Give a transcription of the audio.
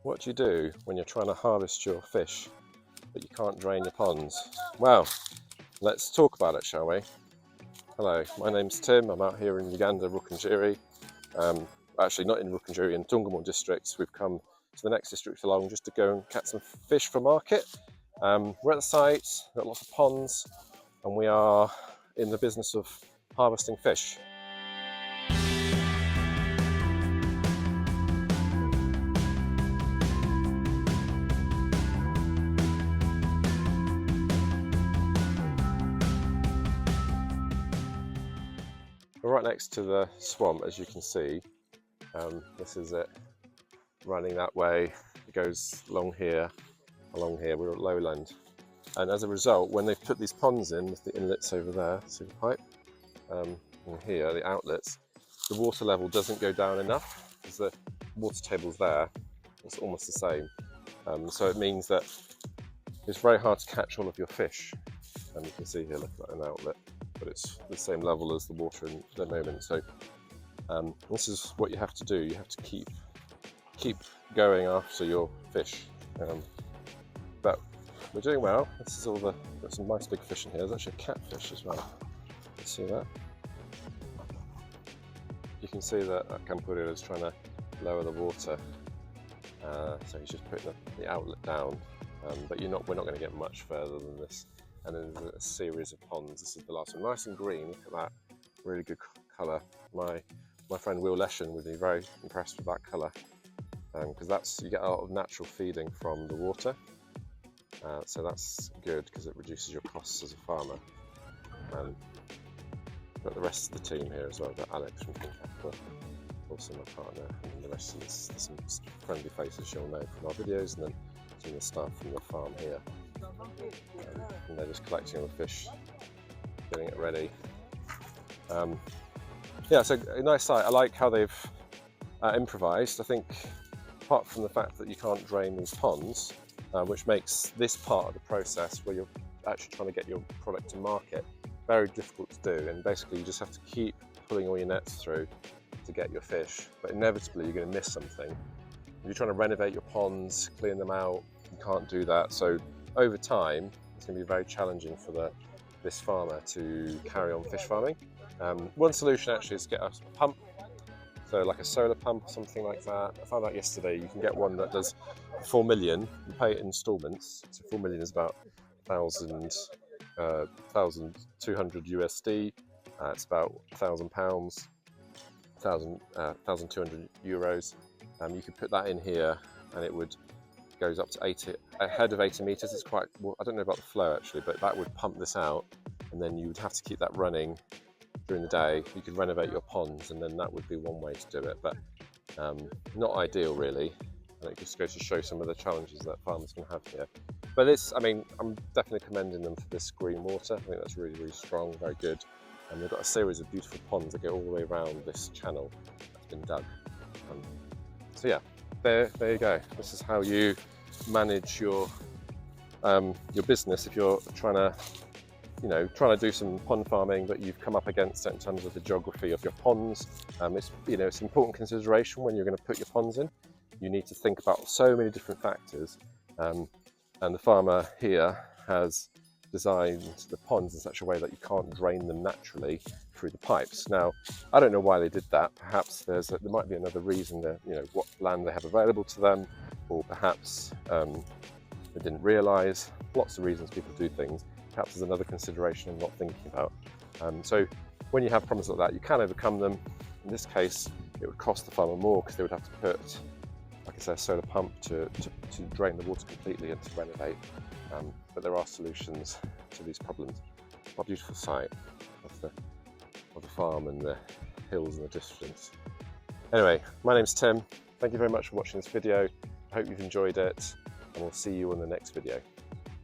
What do you do when you're trying to harvest your fish but you can't drain your ponds? Well, let's talk about it, shall we? Hello, my name's Tim. I'm out here in Uganda, Rukungiri. Actually not in Rukungiri, in Tungamo districts. We've come to the next district along just to go and catch some fish for market. We're at the site, we've got lots of ponds, and we are in the business of harvesting fish. We're right next to the swamp, as you can see. This is it, running that way. It goes along here. We're at lowland. And as a result, when they've put these ponds in with the inlets over there, see the pipe, and here, the outlets, the water level doesn't go down enough because the water table's there. It's almost the same. So it means that it's very hard to catch all of your fish. And you can see here, look at an outlet, but it's the same level as the water in the moment. So this is what you have to do. You have to keep going after your fish. But we're doing well. This is all the, got some nice big fish in here. There's actually a catfish as well. You see that? You can see that Kampuri is trying to lower the water. So he's just putting the outlet down. But we're not going to get much further than this. And then there's a series of ponds. This is the last one, nice and green. Look at that, really good colour. My friend Will Leshen would be very impressed with that colour, because you get a lot of natural feeding from the water. So that's good because it reduces your costs as a farmer. Got the rest of the team here as well. Got Alex from Aquaculture, also my partner, and the rest of this. There's some friendly faces you'll know from our videos, and then some of the staff from the farm here. And they're just collecting all the fish, getting it ready. Yeah, so a nice site. I like how they've improvised. I think apart from the fact that you can't drain these ponds, which makes this part of the process where you're actually trying to get your product to market very difficult to do, and basically you just have to keep pulling all your nets through to get your fish, but inevitably you're going to miss something. If you're trying to renovate your ponds, clean them out, you can't do that. So over time, it's going to be very challenging for this farmer to carry on fish farming. One solution actually is to get a pump, so like a solar pump or something like that. I found out yesterday you can get one that does 4 million, you pay it in installments. So 4 million is about 1,200 USD. It's about £1,000, 1,200 euros. You could put that in here and it goes up to a head of 80 meters. It's quite, well, I don't know about the flow actually, but that would pump this out, and then you would have to keep that running during the day. You could renovate your ponds, and then that would be one way to do it, but not ideal really. And it just goes to show some of the challenges that farmers can have here. But this, I mean, I'm definitely commending them for this green water. I think that's really, really strong, very good. And they've got a series of beautiful ponds that go all the way around this channel that's been dug. So yeah, there you go. This is how you manage your business if you're trying to do some pond farming, but you've come up against it in terms of the geography of your ponds. It's an important consideration when you're going to put your ponds in. You need to think about so many different factors, and the farmer here has designed the ponds in such a way that you can't drain them naturally through the pipes. Now, I don't know why they did that. Perhaps there might be another reason that, what land they have available to them, or perhaps they didn't realise. Lots of reasons people do things. Perhaps there's another consideration I'm not thinking about. So when you have problems like that, you can overcome them. In this case, it would cost the farmer more because they would have to put, like I said, a solar pump to drain the water completely and to renovate. But there are solutions to these problems. What a beautiful sight of the farm and the hills in the distance. Anyway, my name's Tim. Thank you very much for watching this video. I hope you've enjoyed it, and we'll see you on the next video.